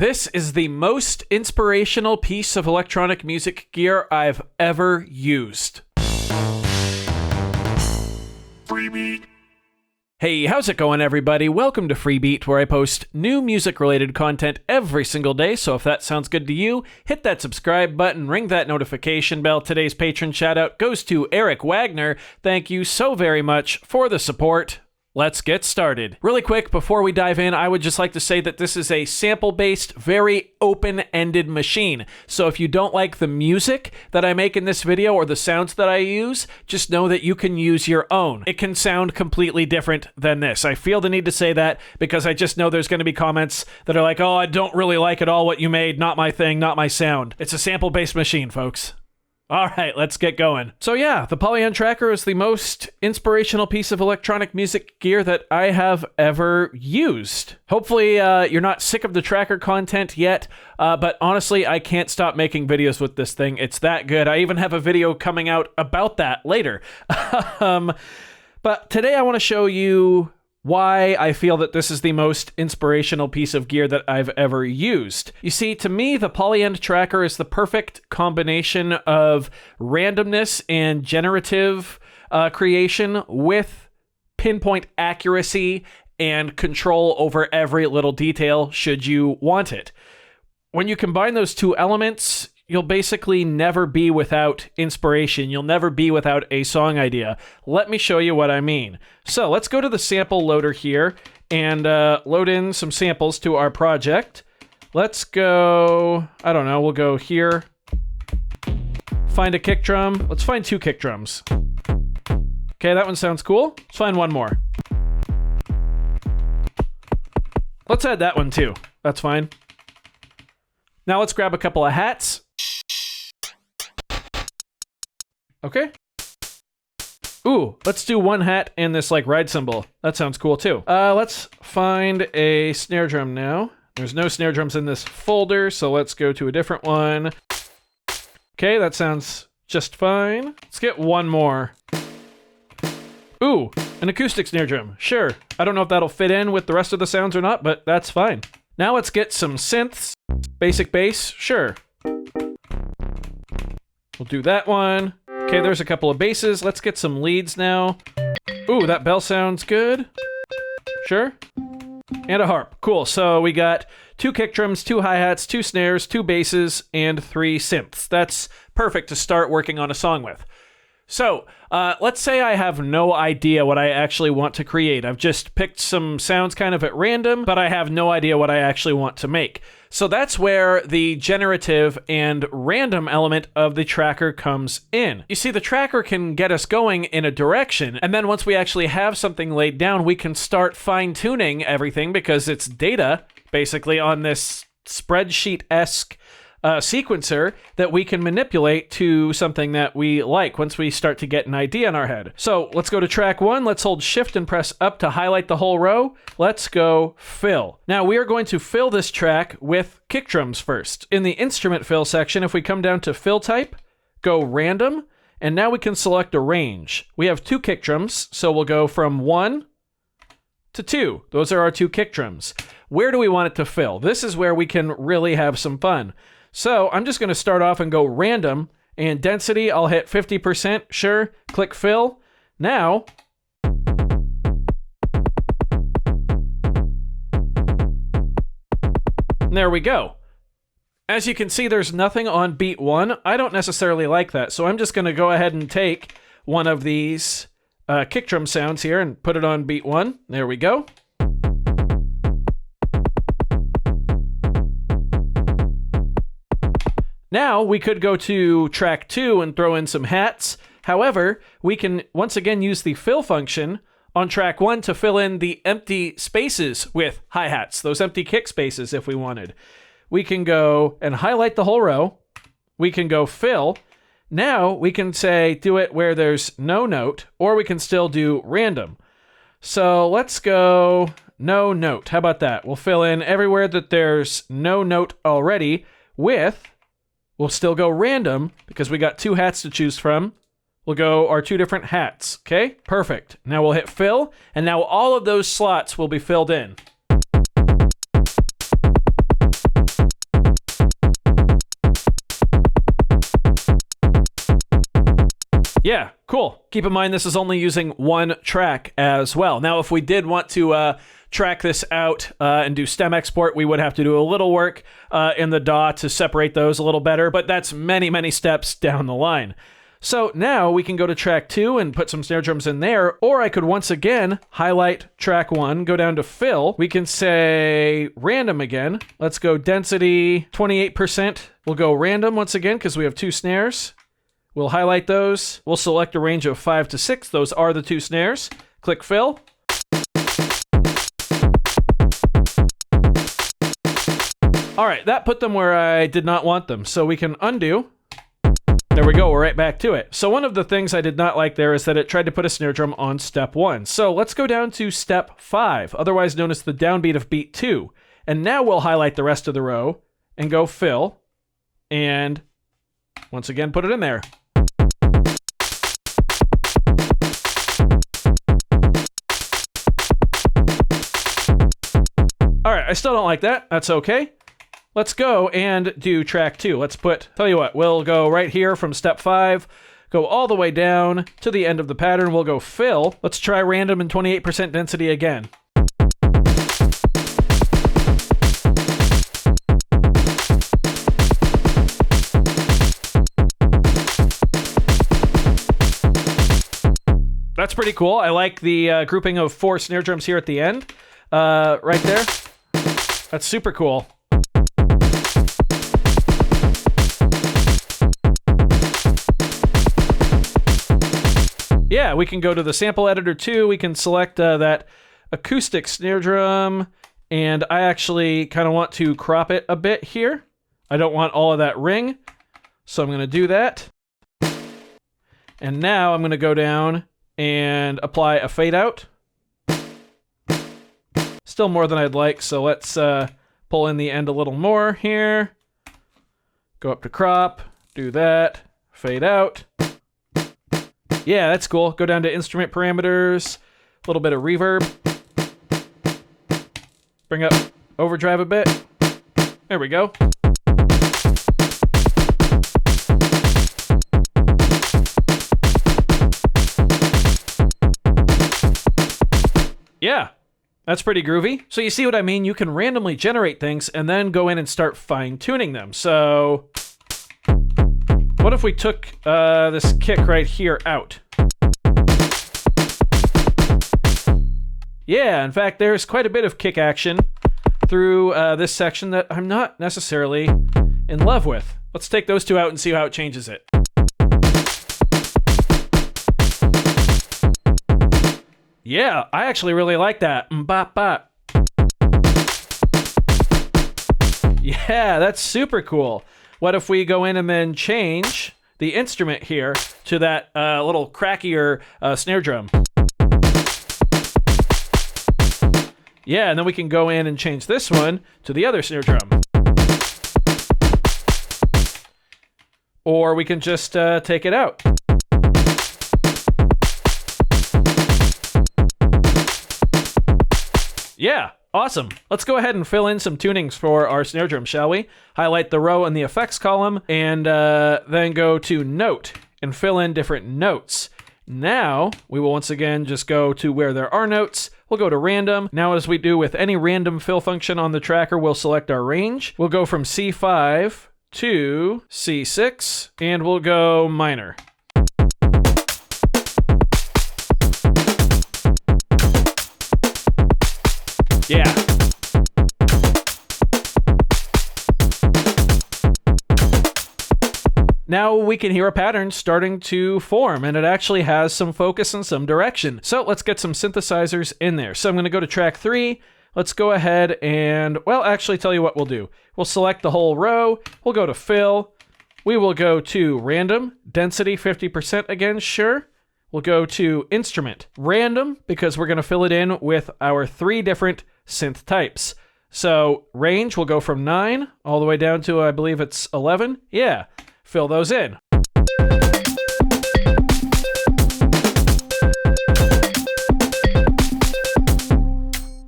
This is the most inspirational piece of electronic music gear I've ever used. Freebeat. Hey, how's it going, everybody? Welcome to Freebeat, where I post new music-related content every single day, so if that sounds good to you, hit that subscribe button, ring that notification bell. Today's patron shout-out goes to Eric Wagner. Thank you so very much for the support. Let's get started. Really quick, before we dive in, I would just like to say that this is a sample-based, very open-ended machine. So if you don't like the music that I make in this video or the sounds that I use, just know that you can use your own. It can sound completely different than this. I feel the need to say that because I just know there's going to be comments that are like, oh, I don't really like at all what you made, not my thing, not my sound. It's a sample-based machine, folks. All right, let's get going. So yeah, the Polyend Tracker is the most inspirational piece of electronic music gear that I have ever used. Hopefully you're not sick of the tracker content yet, but honestly, I can't stop making videos with this thing. It's that good. I even have a video coming out about that later. But today I want to show you why I feel that this is the most inspirational piece of gear that I've ever used. You see, to me, the Polyend Tracker is the perfect combination of randomness and generative creation with pinpoint accuracy and control over every little detail should you want it. When you combine those two elements, you'll basically never be without inspiration. You'll never be without a song idea. Let me show you what I mean. So let's go to the sample loader here and load in some samples to our project. Let's go, I don't know, we'll go here. Find a kick drum. Let's find 2 kick drums. Okay, that one sounds cool. Let's find one more. Let's add that one too. That's fine. Now let's grab a couple of hats. Okay. Ooh, let's do one hat and this like ride cymbal. That sounds cool too. Let's find a snare drum now. There's no snare drums in this folder, so let's go to a different one. Okay, that sounds just fine. Let's get one more. Ooh, an acoustic snare drum. Sure. I don't know if that'll fit in with the rest of the sounds or not, but that's fine. Now let's get some synths. Basic bass, sure. We'll do that one. Okay, there's a couple of basses. Let's get some leads now. Ooh, that bell sounds good. Sure. And a harp. Cool. So we got 2 kick drums, 2 hi-hats, 2 snares, 2 basses, and 3 synths. That's perfect to start working on a song with. So, let's say I have no idea what I actually want to create. I've just picked some sounds kind of at random, but I have no idea what I actually want to make. So that's where the generative and random element of the tracker comes in. You see, the tracker can get us going in a direction, and then once we actually have something laid down, we can start fine-tuning everything because it's data, basically, on this spreadsheet-esque sequencer that we can manipulate to something that we like once we start to get an idea in our head. So let's go to track 1. Let's hold shift and press up to highlight the whole row. Let's go fill. Now we are going to fill this track with kick drums first. In the instrument fill section, if we come down to fill type, go random, and now we can select a range. We have 2 kick drums, so we'll go from 1 to 2. Those are our 2 kick drums. Where do we want it to fill? This is where we can really have some fun. So I'm just going to start off and go random, and density, I'll hit 50%, sure, click fill. Now, there we go. As you can see, there's nothing on beat 1. I don't necessarily like that, so I'm just going to go ahead and take one of these kick drum sounds here and put it on beat 1. There we go. Now, we could go to track 2 and throw in some hats. However, we can once again use the fill function on track 1 to fill in the empty spaces with hi-hats, those empty kick spaces if we wanted. We can go and highlight the whole row. We can go fill. Now, we can say do it where there's no note, or we can still do random. So let's go no note. How about that? We'll fill in everywhere that there's no note already with... We'll still go random because we got 2 hats to choose from. We'll go our 2 different hats, okay? Perfect. Now we'll hit fill, and now all of those slots will be filled in. Yeah, cool. Keep in mind this is only using one track as well. Now, if we did want to track this out and do stem export, we would have to do a little work in the DAW to separate those a little better, but that's many, many steps down the line. So now we can go to track 2 and put some snare drums in there, or I could once again highlight track 1, go down to fill. We can say random again. Let's go density 28%. We'll go random once again because we have 2 snares. We'll highlight those. We'll select a range of 5 to 6. Those are the 2 snares. Click fill. All right, that put them where I did not want them. So we can undo. There we go, we're right back to it. So one of the things I did not like there is that it tried to put a snare drum on step 1. So let's go down to step 5, otherwise known as the downbeat of beat 2. And now we'll highlight the rest of the row and go fill, and once again put it in there. All right, I still don't like that. That's okay. Let's go and do track 2. Let's tell you what, we'll go right here from step 5, go all the way down to the end of the pattern. We'll go fill. Let's try random and 28% density again. That's pretty cool. I like the grouping of 4 snare drums here at the end. Right there. That's super cool. Yeah, we can go to the sample editor too. We can select that acoustic snare drum, and I actually kind of want to crop it a bit here. I don't want all of that ring, so I'm going to do that. And now I'm going to go down and apply a fade out. Still more than I'd like, so let's pull in the end a little more here. Go up to crop, do that, fade out. Yeah, that's cool. Go down to instrument parameters, a little bit of reverb. Bring up overdrive a bit. There we go. Yeah, that's pretty groovy. So you see what I mean? You can randomly generate things and then go in and start fine-tuning them. So what if we took this kick right here out? Yeah, in fact, there's quite a bit of kick action through this section that I'm not necessarily in love with. Let's take those 2 out and see how it changes it. Yeah, I actually really like that. Bop, bop. Yeah, that's super cool. What if we go in and then change the instrument here to that little crackier snare drum? Yeah, and then we can go in and change this one to the other snare drum. Or we can just take it out. Yeah, awesome. Let's go ahead and fill in some tunings for our snare drum, shall we? Highlight the row in the effects column and then go to note and fill in different notes. Now, we will once again just go to where there are notes. We'll go to random. Now, as we do with any random fill function on the tracker, we'll select our range. We'll go from C5 to C6, and we'll go minor. Yeah. Now we can hear a pattern starting to form, and it actually has some focus and some direction. So let's get some synthesizers in there. So I'm going to go to track 3. Let's go ahead and, well, actually tell you what we'll do. We'll select the whole row. We'll go to fill. We will go to random, density 50% again, sure. We'll go to instrument, random, because we're going to fill it in with our 3 different synth types. So range will go from 9 all the way down to, I believe it's 11. Yeah, fill those in.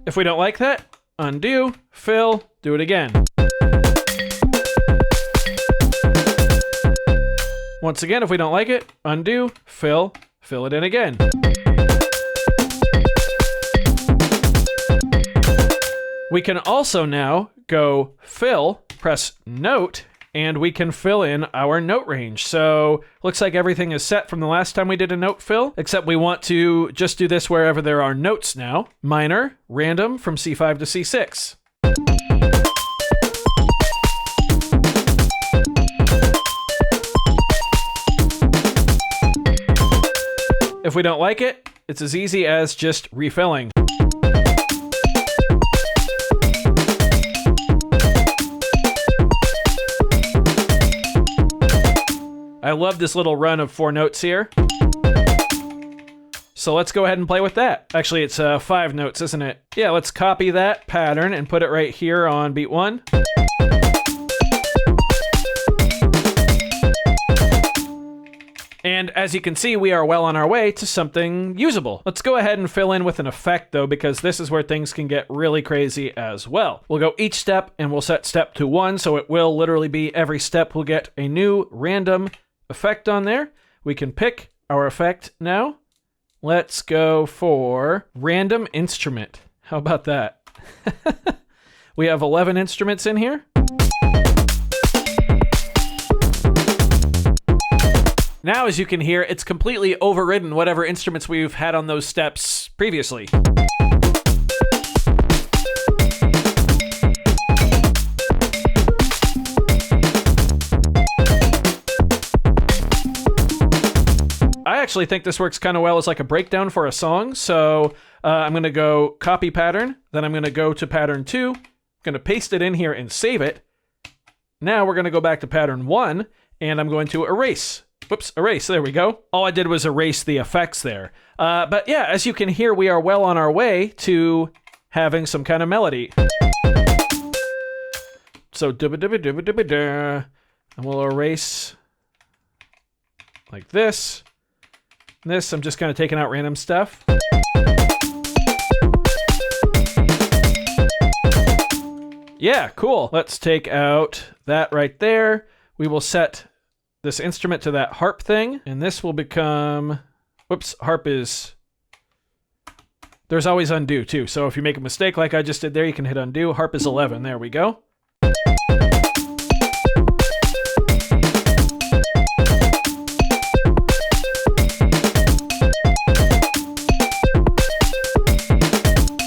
If we don't like that, undo, fill, do it again. Once again, if we don't like it, undo, fill it in again. We can also now go fill, press note, and we can fill in our note range. So looks like everything is set from the last time we did a note fill, except we want to just do this wherever there are notes now. Minor, random from C5 to C6. If we don't like it, it's as easy as just refilling. I love this little run of 4 notes here. So let's go ahead and play with that. Actually, it's 5 notes, isn't it? Yeah, let's copy that pattern and put it right here on beat 1. And as you can see, we are well on our way to something usable. Let's go ahead and fill in with an effect though, because this is where things can get really crazy as well. We'll go each step and we'll set step to 1, so it will literally be every step we'll get a new random effect on there. We can pick our effect now. Let's go for random instrument. How about that? We have 11 instruments in here. Now, as you can hear, it's completely overridden whatever instruments we've had on those steps previously. I actually think this works kind of well as like a breakdown for a song. So I'm going to go copy pattern, then I'm going to go to pattern 2, going to paste it in here and save it. Now we're going to go back to pattern 1, and I'm going to erase. Whoops, erase, there we go. All I did was erase the effects there. But yeah, as you can hear, we are well on our way to having some kind of melody. So dubba-dubba-dubba-dubba-da, and we'll erase like this. This, I'm just kind of taking out random stuff. Yeah, cool. Let's take out that right there. We will set this instrument to that harp thing, and this will become, whoops, harp is, there's always undo too. So if you make a mistake like I just did there, you can hit undo. Harp is 11, there we go.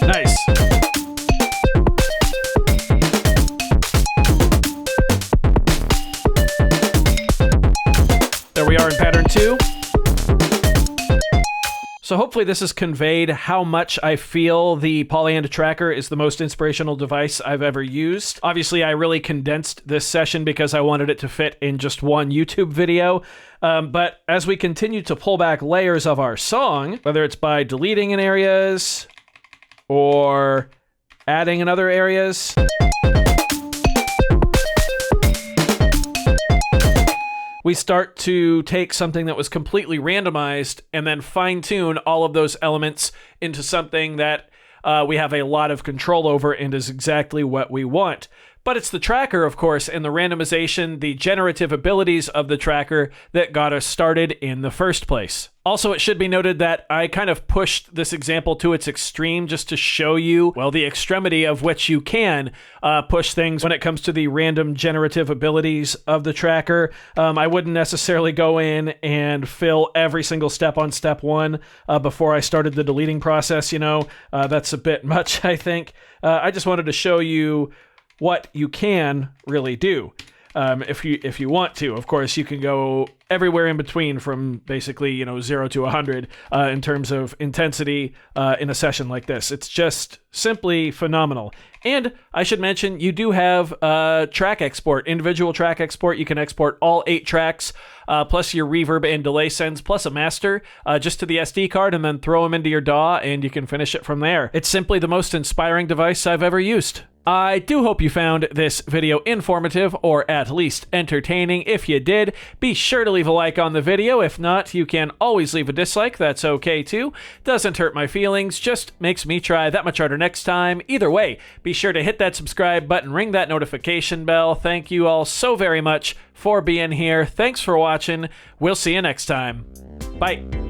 Nice. There we are in pattern 2. So hopefully this has conveyed how much I feel the Polyend Tracker is the most inspirational device I've ever used. Obviously, I really condensed this session because I wanted it to fit in just one YouTube video. But as we continue to pull back layers of our song, whether it's by deleting in areas or adding in other areas, we start to take something that was completely randomized and then fine-tune all of those elements into something that we have a lot of control over and is exactly what we want. But it's the tracker, of course, and the randomization, the generative abilities of the tracker that got us started in the first place. Also, it should be noted that I kind of pushed this example to its extreme just to show you, well, the extremity of which you can push things when it comes to the random generative abilities of the tracker. I wouldn't necessarily go in and fill every single step on step 1 before I started the deleting process, you know. That's a bit much, I think. I just wanted to show you what you can really do. If you want to. Of course, you can go everywhere in between from basically, 0 to 100 in terms of intensity in a session like this. It's just simply phenomenal. And I should mention, you do have track export, individual track export. You can export all 8 tracks, plus your reverb and delay sends, plus a master, just to the SD card, and then throw them into your DAW, and you can finish it from there. It's simply the most inspiring device I've ever used. I do hope you found this video informative or at least entertaining. If you did, be sure to leave a like on the video. If not, you can always leave a dislike. That's okay too. Doesn't hurt my feelings, just makes me try that much harder next time. Either way, be sure to hit that subscribe button, ring that notification bell. Thank you all so very much for being here. Thanks for watching. We'll see you next time. Bye.